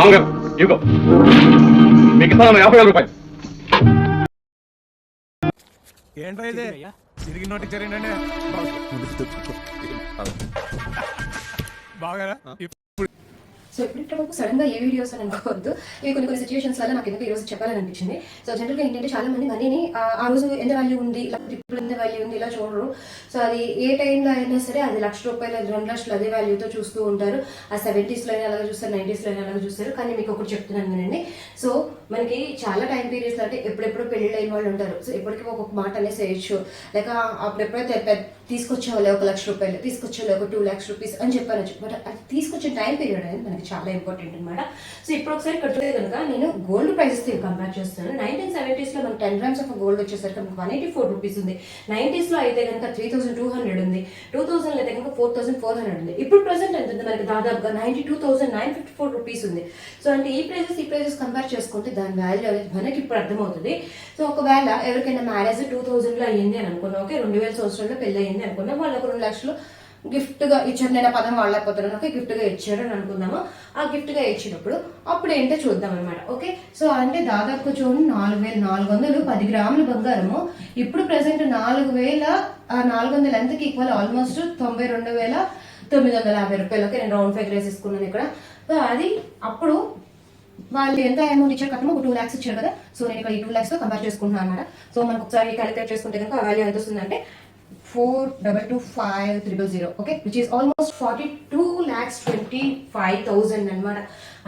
మామగారు ఇదిగో మీకు ఇస్తాను 50,000 రూపాయలు. ఏంటో ఇది తిరిగి నోటి చేరండి బాగా. సో ఇప్పుడు సడన్ గా ఏ వీడియోస్ అని అనుకోవద్దు, ఇవి కొన్ని సిచ్యువేషన్స్ వల్ల నాకు ఎందుకు ఈ రోజు చెప్పాలని అనిపించింది. సో జనరల్ గా ఏంటంటే చాలా మంది మనీని ఆ రోజు ఎంత వాల్యూ ఉంది, ఇప్పుడు ఎంత వాల్యూ ఉంది ఇలా చూడరు. సో అది ఏ టైంలో అయినా సరే అది ₹1,00,000 2,00,000 అదే వాల్యూతో చూస్తూ ఉంటారు. ఆ 70s లో అయినా అలాగే చూస్తారు, 90s లో అయినా అలాగే చూస్తారు. కానీ మీకు ఒకటి చెప్తున్నాను వినండి. సో మనకి చాలా టైం పీరియడ్స్ అంటే ఎప్పుడెప్పుడు పెళ్లి అయిన వాళ్ళు ఉంటారు. సో ఇప్పటికీ ఒక్కొక్క మాట అనేసి వేయచ్చు, లేక అప్పుడెప్పుడైతే తీసుకొచ్చేవాళ్ళు ₹1,00,000 తీసుకొచ్చేవాళ్ళు ఒక ₹2,00,000 అని చెప్పాను. బట్ అది తీసుకొచ్చే టైం పీరియడ్ అనేది మనకి చాలా ఇంపార్టెంట్ అనమాట. సో ఇప్పుడు ఒకసారి కట్టుకుంటే కనుక నేను గోల్డ్ ప్రైసెస్ కంపేర్ చేస్తాను. 1970s లో మనకి 10 grams ఆఫ్ గోల్డ్ వచ్చేసరికి మనకు ₹184 ఉంది. 90s లో అయితే కనుక 3,200 ఉంది. 2000 అయితే కనుక 4,400 ఉంది. ఇప్పుడు ప్రెసెంట్ ఎంత ఉంది మనకి దాదాపుగా ₹92,954 ఉంది. సో అంటే ఈ ప్రైజెస్ కంపేర్ చేసుకుంటే దాని వాల్యూ అనేది మనకి ఇప్పుడు అర్థమవుతుంది. సో ఒకవేళ ఎవరికైనా మ్యారేజ్ 2000 లో అయ్యింది అని అనుకున్నాం, ఓకే 2000 సంవత్సరంలో పెళ్లి అయ్యింది అనుకున్నాం, వాళ్ళు ఒక 2,00,000 గిఫ్ట్ గా ఇచ్చారు. నేను ఆ పదం వాడలేకపోతున్నాను, ఓకే గిఫ్ట్ గా ఇచ్చారు అని అనుకుందాము. ఆ గిఫ్ట్ గా ఇచ్చినప్పుడు అప్పుడు ఏంటో చూద్దాం అనమాట. ఓకే సో అంటే దాదాపు చూడండి 4,400 10 గ్రాముల బంగారము ఇప్పుడు ప్రెసెంట్ 4,400 ఎంతకి ఈక్వల్ ఆల్మోస్ట్ ₹92,950. ఓకే నేను రౌండ్ ఫిగర్ వేసేసుకున్నాను ఇక్కడ. సో అది అప్పుడు వాళ్ళు ఎంత అమౌంట్ ఇచ్చారు కట్టమో ఒక 2 lakhs ఇచ్చారు కదా. సో నేను ఇక్కడ ఈ 2 lakhs తో కంపేర్ చేసుకుంటున్నాను అనమాట. సో మనకు ఒకసారి క్యాలిక్యులేట్ చేసుకుంటే కనుక ఆ వాల్యూ ఎంత వస్తుందంటే 4,22,500, ఓకే విచ్ ఈస్ ఆల్మోస్ట్ 42,25,000 అనమాట.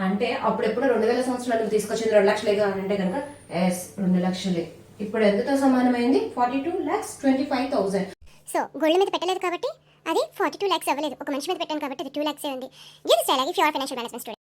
అంటే అప్పుడెప్పుడు 2000 సంవత్సరాలు తీసుకొచ్చింది 2,00,000 అని అంటే కనుక 2,00,000 ఇప్పుడు ఎంతతో సమానమైంది 42,25,000. సో గోల్డ్ మీద పెట్టలేదు కాబట్టి అది 42 lakhs అవ్వలేదు. ఒక మనిషి మీద పెట్టాను కాబట్టి అది 2 lakhs ఉంది. అలాగే ప్యూర్ ఫైనాన్షియల్ మేనేజ్మెంట్ స్టూడెంట్.